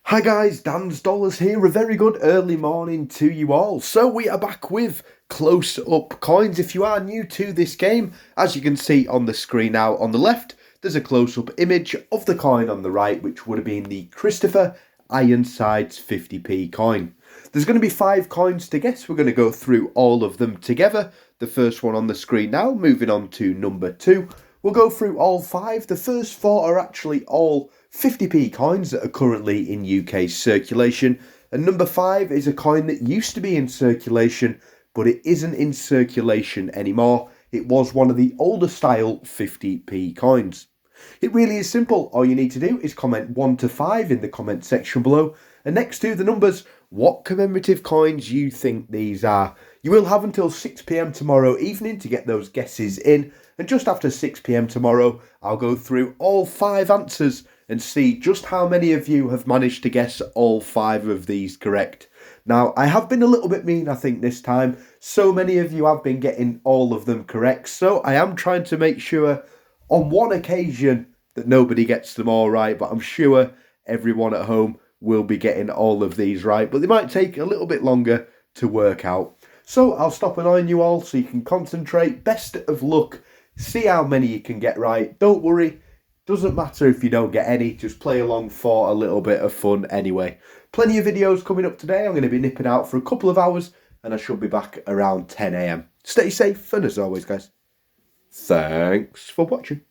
Hi guys, Dan's Dollars here. A very good early morning to you all. So we are back with close-up coins. If you are new to this game, as you can see on the screen now on the left, there's a close-up image of the coin on the right, which would have been the Christopher Ironsides 50p coin. There's going to be 5 coins to guess. We're going to go through all of them together. The first one on the screen now, moving on to number 2. We'll go through all 5. The first 4 are actually all 50p coins that are currently in UK circulation. And number 5 is a coin that used to be in circulation, but it isn't in circulation anymore. It was one of the older style 50p coins. It really is simple. All you need to do is comment 1 to 5 in the comment section below. And next to the numbers, what commemorative coins you think these are. You will have until 6 PM tomorrow evening to get those guesses in. And just after 6 PM tomorrow, I'll go through all 5 answers and see just how many of you have managed to guess all 5 of these correct. Now, I have been a little bit mean, I think, this time. So many of you have been getting all of them correct. So I am trying to make sure on one occasion that nobody gets them all right. But I'm sure everyone at home will be getting all of these right. But they might take a little bit longer to work out. So I'll stop annoying you all so you can concentrate. Best of luck. See how many you can get right. Don't worry. Doesn't matter if you don't get any, just play along for a little bit of fun anyway. Plenty of videos coming up today. I'm going to be nipping out for a couple of hours and I should be back around 10 AM. Stay safe and as always guys, thanks for watching.